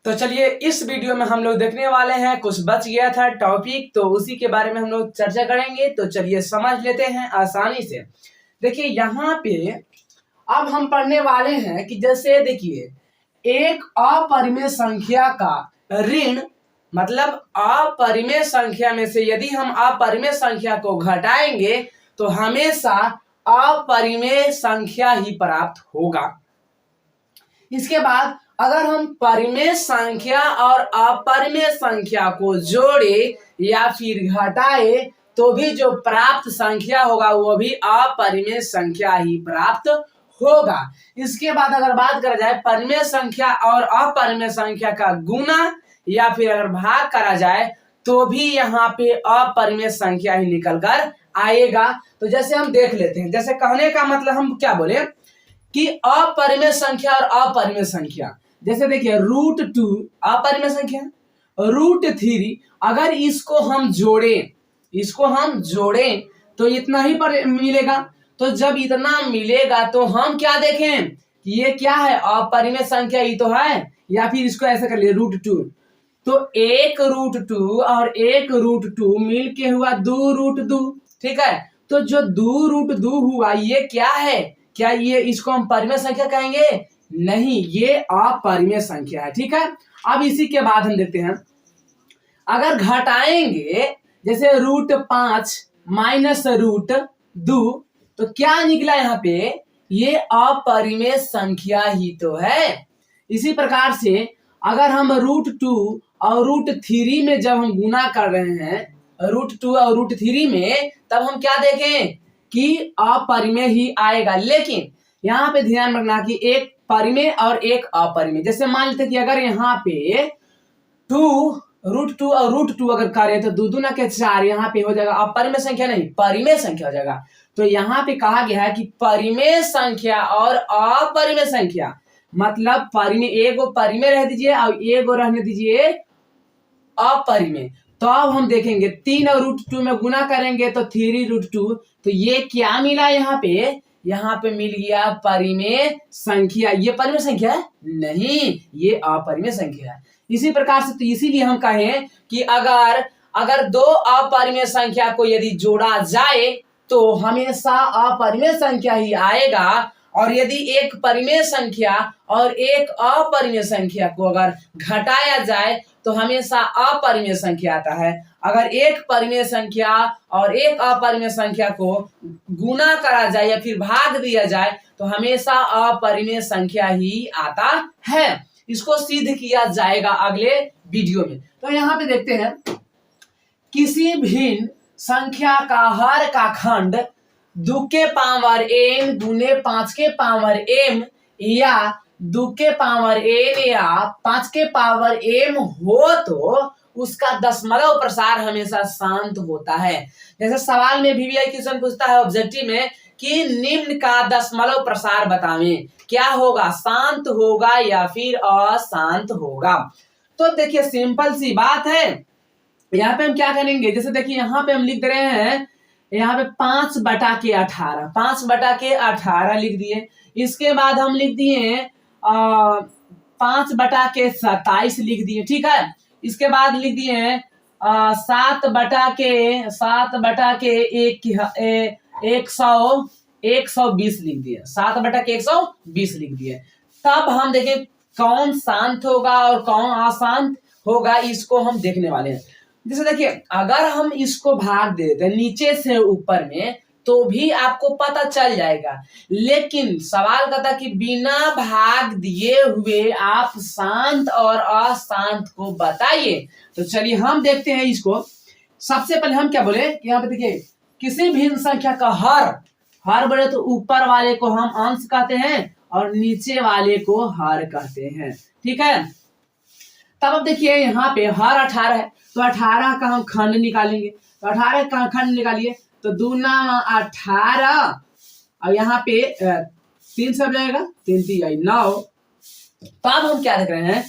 तो चलिए इस वीडियो में हम लोग देखने वाले हैं, कुछ बच गया था टॉपिक तो उसी के बारे में हम लोग चर्चा करेंगे। तो चलिए समझ लेते हैं आसानी से। देखिए यहाँ पे अब हम पढ़ने वाले हैं कि जैसे देखिए एक अपरिमेय संख्या का ऋण, मतलब अपरिमेय संख्या में से यदि हम अपरिमेय संख्या को घटाएंगे तो हमेशा अपरिमेय संख्या ही प्राप्त होगा। इसके बाद अगर हम परिमेय संख्या और अपरिमेय संख्या को जोड़े या फिर घटाए तो भी जो प्राप्त संख्या होगा वो भी अपरिमेय संख्या ही प्राप्त होगा। इसके बाद अगर बात करा जाए परिमेय संख्या और अपरिमेय संख्या का गुना या फिर अगर भाग करा जाए तो भी यहाँ पे अपरिमेय संख्या ही निकल कर आएगा। तो जैसे हम देख लेते हैं, जैसे कहने का मतलब हम क्या बोले कि अपरिमेय संख्या और अपरिमेय संख्या, जैसे देखिए √2 अपरिमेय संख्या, √3 अगर इसको हम जोड़ें तो इतना ही पर मिलेगा। तो जब इतना मिलेगा तो हम क्या देखें कि ये क्या है, अपरिमेय संख्या ही तो है, या फिर इसको ऐसे कर लिए √2। तो एक √2 और एक √2 मिल के हुआ 2√2, ठीक है। तो जो 2√2 हुआ ये क्या है, क्या ये इसको हम परिमेय संख्या कहेंगे? नहीं, ये अपरिमेय संख्या है, ठीक है। अब इसी के बाद हम देखते हैं, अगर घटाएंगे जैसे √5 माइनस √2 तो क्या निकला यहाँ पे, ये अपरिमेय संख्या ही तो है। इसी प्रकार से अगर हम √2 और √3 में जब हम गुना कर रहे हैं, √2 और √3 में, तब हम क्या देखें कि अपरिमेय ही आएगा। लेकिन यहाँ पे ध्यान रखना कि एक परिमेय और एक अपरिमेय। जैसे मान लेते कि अगर यहाँ पे √2 और √2 अगर करें तो 2 दूना के 4 यहाँ पे हो जाएगा अपरिमेय संख्या, नहीं परिमेय संख्या हो जाएगा। तो यहाँ पे कहा गया है कि परिमेय संख्या और अपरिमेय संख्या, मतलब परिमेय एगो परिमेय रह दीजिए और एगो रहने दीजिए अपरिमेय। तो अब हम देखेंगे 3 और √2 में गुना करेंगे तो 3√2, तो ये क्या मिला यहाँ पे मिल गया परिमेय संख्या। ये परिमेय संख्या है? नहीं, ये अपरिमेय संख्या है। इसी प्रकार से तो इसीलिए हम कहें कि अगर दो अपरिमेय संख्या को यदि जोड़ा जाए तो हमेशा अपरिमेय संख्या ही आएगा, और यदि एक परिमेय संख्या और एक अपरिमेय संख्या को अगर घटाया जाए तो हमेशा अपरिमेय संख्या आता है। अगर एक परिमेय संख्या और एक अपरिमेय संख्या को गुना करा जाए या फिर भाग दिया जाए तो हमेशा अपरिमेय संख्या ही आता है। इसको सिद्ध किया जाएगा अगले वीडियो में। तो यहाँ पे देखते हैं, किसी भिन्न संख्या का हर का खंड 2 के पावर n गुने 5 के पावर m या 2 के पावर n या 5 के पावर m हो तो उसका दशमलव प्रसार हमेशा शांत होता है। जैसे सवाल में VVI क्वेश्चन पूछता है ऑब्जेक्टिव में कि निम्न का दशमलव प्रसार बतावें, क्या होगा, शांत होगा या फिर अशांत होगा। तो देखिए सिंपल सी बात है, यहाँ पे हम क्या करेंगे, जैसे देखिए यहाँ पे हम लिख रहे हैं, यहाँ पे 5/18 5/18 लिख दिए। इसके बाद हम लिख दिए 5/27 लिख दिए, ठीक है। इसके बाद लिख दिए 120 लिख दिए, 7/120 लिख दिए। तब हम देखें कौन शांत होगा और कौन अशांत होगा, इसको हम देखने वाले हैं। जैसे देखिए अगर हम इसको भाग देते हैं नीचे से ऊपर में तो भी आपको पता चल जाएगा, लेकिन सवाल का था कि बिना भाग दिए हुए आप शांत और अशांत को बताइए। तो चलिए हम देखते हैं इसको। सबसे पहले हम क्या बोले कि यहाँ पे देखिए किसी भिन्न संख्या का हर बोले तो ऊपर वाले को हम अंश कहते हैं और नीचे वाले को हर कहते हैं, ठीक है। तब अब देखिए यहाँ पे हर 18 है तो 18 का हम खंड निकालेंगे। तो 18 का खंड निकालिए तो 2 × 18 और यहाँ पे 3 से जाएगा, 3 × 9। तब हम क्या देख रहे हैं,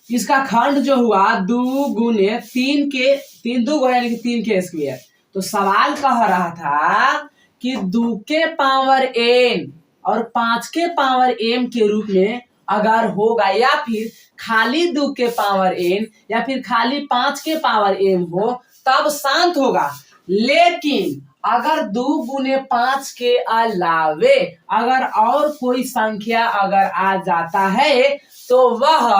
इसका खंड जो हुआ 2 × 3 के 3 2 यानी कि 3 के स्क्वायर। तो सवाल कह रहा था कि 2 के पावर n और 5 के पावर m के रूप में अगर होगा या फिर खाली 2 के पावर n या फिर खाली 5 के पावर m हो तब शांत होगा। लेकिन अगर 2 गुने 5 के अलावे अगर और कोई संख्या अगर आ जाता है तो वह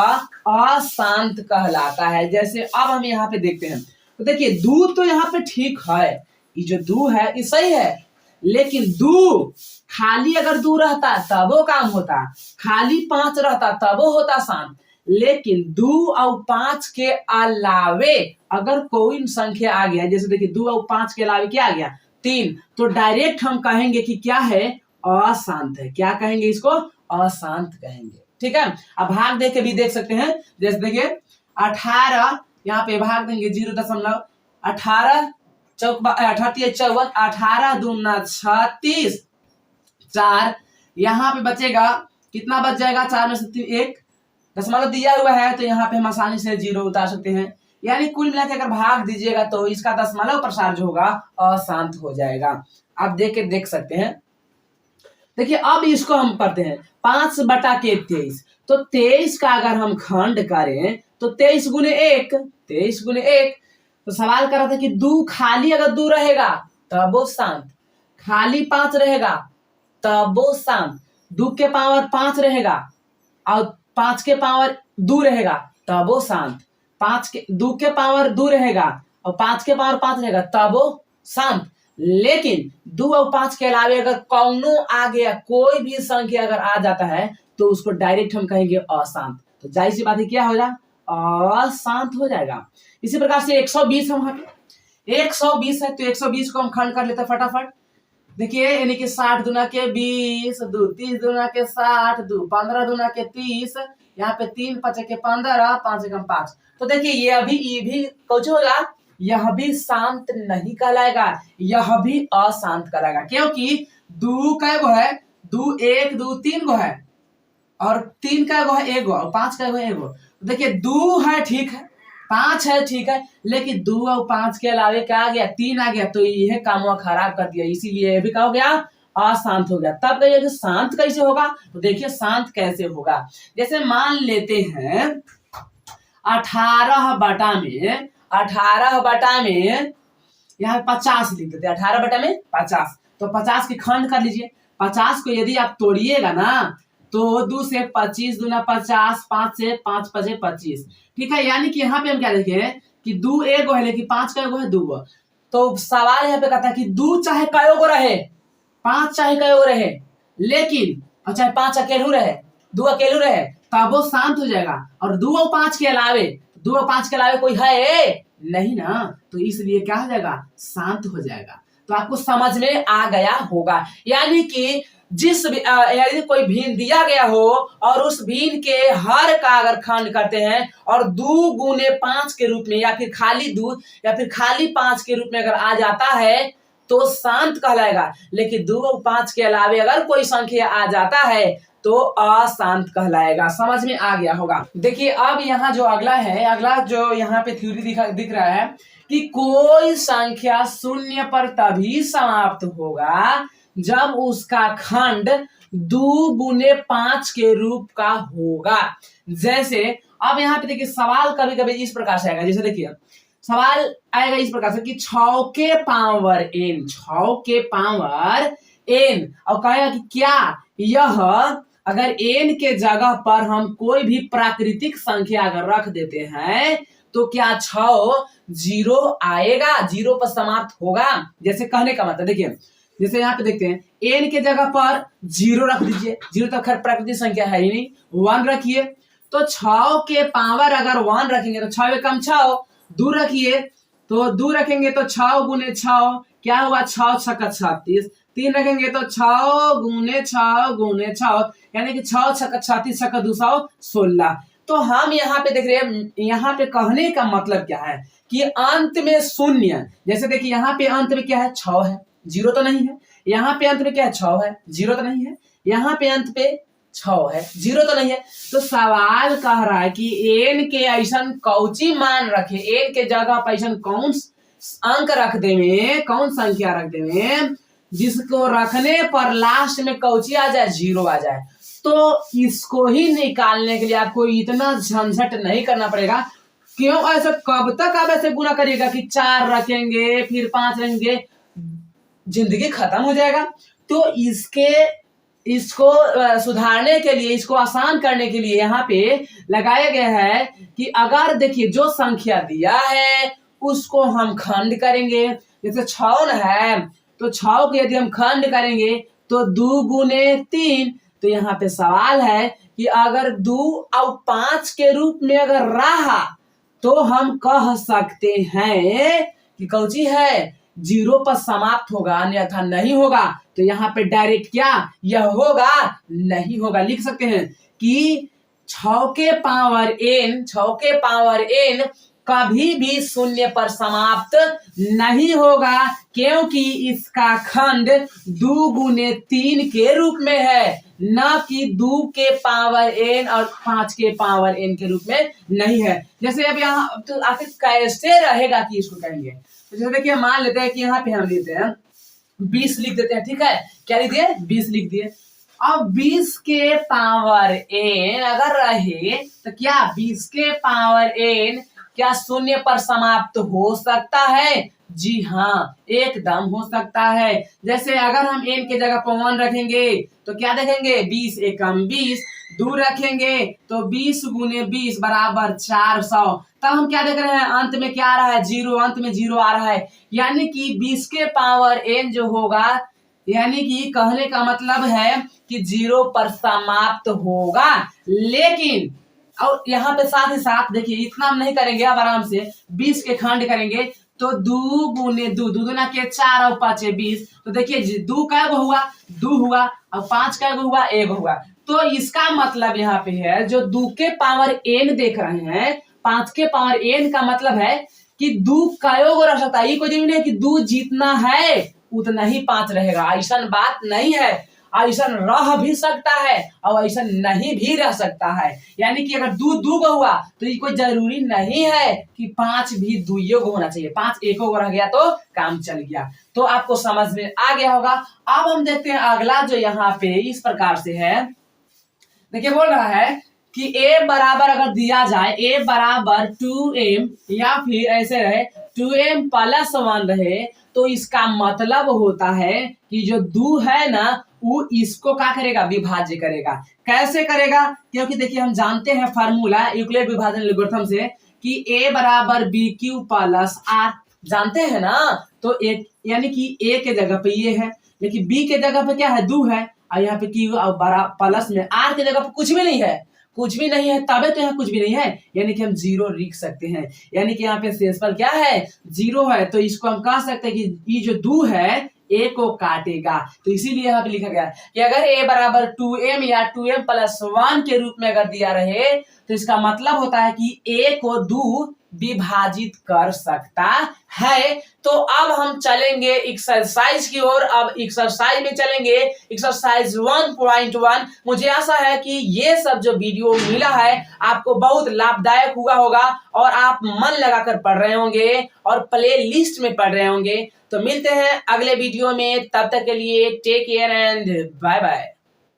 अशांत कहलाता है। जैसे अब हम यहाँ पे देखते हैं तो देखिए 2 तो यहाँ पे ठीक है, ये जो 2 है ये सही है, लेकिन 2 खाली अगर 2 रहता तब वो काम होता, खाली 5 रहता तब वो होता शांत। लेकिन 2 और 5 के अलावे अगर कोई संख्या आ गया, जैसे देखिए 2 और 5 के अलावे क्या आ गया 3, तो डायरेक्ट हम कहेंगे कि क्या है अशांत है। क्या कहेंगे इसको? अशांत कहेंगे। ठीक है। अब भाग दे के भी देख सकते हैं। जैसे देखिए 18 यहाँ पे भाग देंगे 0.18 चौक 38 54 18 दूना 36 4 यहाँ पे बचेगा कितना बच जाएगा 4 में से 3 1 दशमलव दिया हुआ है तो यहाँ पे हम आसानी से 0 उतार सकते हैं। यानी कुल मिला के अगर भाग दीजिएगा तो इसका दशमलव प्रसार जो होगा अशांत हो जाएगा। आप देख सकते हैं। देखिए अब इसको हम पढ़ते हैं 5 बटा के 23, तो 23 का अगर हम खंड करें तो 23 गुने 1 तो सवाल कर रहा था कि 2 खाली अगर 2 रहेगा तब वो शांत, खाली 5 रहेगा तब वो शांत, 2 के पावर 5 रहेगा और 5 के पावर 2 रहेगा तब वो शांत, 2 के पावर 2 रहेगा और 5 के पावर 5 रहेगा तब वो शांत। लेकिन 2 और 5 के अलावे अगर कौनो आ गया, कोई भी संख्या अगर आ जाता है तो उसको डायरेक्ट हम कहेंगे अशांत। तो जाहिर सी बात है क्या हो जाए अशांत हो जाएगा। इसी प्रकार से 120 है, वहां पे 120 है तो 120 को हम खंड कर लेते हैं फटाफट। देखिए यानी कि 60 दुना के 20 2 30 दुना के 60 2 15 दुना के 30, यहाँ पे 3 5 के 15 5 एकम 5। तो देखिए ये भी कुछ होगा, यह भी शांत नहीं कहलाएगा, यह भी अशांत कहलाएगा। क्योंकि 2 का गो है 2 1 2 3 गो है और 3 का गो है 1 गो और 5 का गो है 1 गो। तो देखिए 2 है ठीक है, 5 है ठीक है, लेकिन 2 और 5 के अलावे क्या आ गया 3 आ गया तो यह काम खराब कर दिया, इसीलिए यह भी क्या हो गया अशांत हो गया। तब कहिए कि शांत कैसे होगा? तो देखिए शांत कैसे होगा। जैसे मान लेते हैं 18 बटा में यहाँ 50 लिख देते हैं, 18 बटा में 50, तो 50 की खंड कर लीजिए। 50 को यदि आप तोड़िएगा ना तो 2 से 25 दूना 50, 5 से 5 5 25। ठीक है, यानी कि यहाँ पे हम क्या देखें कि 2 1 है लेकिन 5 का है 2 गो। तो सवाल यहाँ पे कहता है कि 2 चाहे कयो गो रहे, 5 चाहे कयो रहे, लेकिन और चाहे 5 अकेलू रहे 2 अकेलू रहे तब वो शांत हो जाएगा। और 2 और 5 के अलावे कोई है नहीं ना, तो इसलिए क्या हो जाएगा शांत हो जाएगा। तो आपको समझ में आ गया होगा। यानी कि जिस यदि कोई भीन दिया गया हो और उस भीन के हर का अगर खंड करते हैं और 2 गुने 5 के रूप में या फिर खाली 2 या फिर खाली 5 के रूप में अगर आ जाता है तो शांत कहलाएगा। लेकिन 2 और 5 के अलावे अगर कोई संख्या आ जाता है तो अशांत कहलाएगा। समझ में आ गया होगा। देखिए अब यहाँ जो अगला जो यहाँ पे थ्योरी दिख रहा है कि कोई संख्या शून्य पर तभी समाप्त होगा जब उसका खंड 2 गुने 5 के रूप का होगा। जैसे अब यहाँ पे देखिए सवाल कभी कभी इस प्रकार से आएगा, जैसे देखिए सवाल आएगा इस प्रकार से कि 6 के पावर n और कहेगा कि क्या यह अगर n के जगह पर हम कोई भी प्राकृतिक संख्या अगर रख देते हैं तो क्या 6 0 आएगा, 0 पर समाप्त होगा। जैसे कहने का मतलब देखिए, जैसे यहाँ पे देखते हैं n के जगह पर 0 रख दीजिए, 0 तो खैर प्राकृतिक संख्या है ही नहीं, 1 रखिए तो 6 के पावर अगर 1 रखेंगे तो 6 कम 6, 2 रखिए तो 2 रखेंगे तो 6 गुने 6 क्या हुआ 6 6 36, 3 रखेंगे तो 6 गुने 6 यानी कि 6 6 36 6 216। तो हम यहाँ पे देख रहे हैं, यहाँ पे कहने का मतलब क्या है कि अंत में शून्य, जैसे देखिए यहाँ पे अंत में क्या है 6 है, 0 तो नहीं है, यहाँ पे अंत में क्या है 6 है, 0 तो नहीं है, यहाँ पे अंत पे 6 है, 0 तो नहीं है। तो सवाल कह रहा है कि n के ऐसा कौची मान रखे, n के जगह पर ऐसा कौन अंक रख देवे, कौन संख्या रख देवे जिसको रखने पर लास्ट में कौची आ जाए 0 आ जाए। तो इसको ही निकालने के लिए आपको इतना झंझट नहीं करना पड़ेगा। क्यों ऐसा, कब तक आप ऐसे गुना करिएगा कि 4 रखेंगे फिर 5 रखेंगे, जिंदगी खत्म हो जाएगा। तो इसको सुधारने के लिए, इसको आसान करने के लिए यहाँ पे लगाया गया है कि अगर देखिए जो संख्या दिया है उसको हम खंड करेंगे। जैसे 6 है तो 6 को यदि हम खंड करेंगे तो 2 गुने 3। तो यहाँ पे सवाल है कि अगर 2 और 5 के रूप में अगर रहा तो हम कह सकते हैं कि कौची है, 0 पर समाप्त होगा, अन्यथा नहीं होगा। तो यहाँ पे डायरेक्ट क्या यह होगा, नहीं होगा। लिख सकते हैं कि 6 के पावर n कभी भी 0 पर समाप्त नहीं होगा, क्योंकि इसका खंड 2 गुने 3 के रूप में है, न कि 2 के पावर n और 5 के पावर n के रूप में नहीं है। जैसे अब यहाँ तो आखिर कैसे रहेगा कि इसको कहेंगे, तो जैसे देखिए मान लेते हैं कि यहाँ पे हम लेते हैं 20 लिख देते हैं, ठीक है। क्या लिख दिए, 20 लिख दिए। अब 20 के पावर n अगर रहे तो क्या 20 के पावर n क्या 0 पर समाप्त हो सकता है? जी हाँ, एकदम हो सकता है। जैसे अगर हम n के जगह पर 1 रखेंगे तो क्या देखेंगे, 20 एकम 20, 2 रखेंगे तो 20 गुने 20 बराबर 400। तब हम क्या देख रहे हैं, अंत में क्या आ रहा है, 0, अंत में 0 आ रहा है। यानी कि 20 के पावर n जो होगा, यानी कि कहने का मतलब है कि 0 पर समाप्त होगा। लेकिन और यहाँ पे साथ ही साथ देखिए इतना हम नहीं करेंगे, अब आराम से 20 के खंड करेंगे तो 2 गुने 2, 2 दूना के 4 और 5 20। तो देखिए 2 का हुआ 2 हुआ और 5 का हुआ 1 हुआ। तो इसका मतलब यहाँ पे है जो 2 के पावर n देख रहे हैं, 5 के पावर n का मतलब है कि 2 कयोग रह सकता है। ये कोई जरूरी नहीं है कि 2 जितना है उतना ही 5 रहेगा, ऐसा बात नहीं है। ऐसा रह भी सकता है और ऐसा नहीं भी रह सकता है। यानी कि अगर 2 2 को हुआ तो ये कोई जरूरी नहीं है कि 5 भी 2 को होना चाहिए। 5 1 को रह गया तो काम चल गया। तो आपको समझ में आ गया होगा। अब हम देखते हैं अगला जो यहाँ पे इस प्रकार से है। देखिए बोल रहा है कि a बराबर अगर दिया जाए, a बराबर 2m या फिर ऐसे रहे 2m प्लस 1 रहे, तो इसका मतलब होता है कि जो 2 है ना वो इसको क्या करेगा, विभाज्य करेगा। कैसे करेगा, क्योंकि देखिए हम जानते हैं फार्मूला यूक्लिड विभाजन एल्गोरिथम से कि a बराबर बी क्यू प्लस आर, जानते हैं ना। तो एक यानी कि a के जगह पे ये है, लेकिन b के जगह पे क्या है, 2 है, और यहाँ पे क्यू और बड़ा प्लस में आर के जगह पे कुछ भी नहीं है, कुछ भी नहीं है, तबे तो यहाँ कुछ भी नहीं है, यानी कि हम 0 लिख सकते हैं। यानी कि यहाँ पे शेषफल क्या है, 0 है। तो इसको हम कह सकते हैं कि ये जो 2 है a को काटेगा। तो इसीलिए यहाँ पे लिखा गया कि अगर a बराबर 2m या 2m प्लस 1 के रूप में अगर दिया रहे तो इसका मतलब होता है कि a को 2 विभाजित कर सकता है। तो अब हम चलेंगे एक्सरसाइज की ओर। अब एक्सरसाइज में चलेंगे, एक्सरसाइज 1.1। मुझे आशा है कि ये सब जो वीडियो मिला है आपको बहुत लाभदायक हुआ होगा और आप मन लगाकर पढ़ रहे होंगे और प्ले लिस्ट में पढ़ रहे होंगे। तो मिलते हैं अगले वीडियो में, तब तक के लिए take care and bye bye.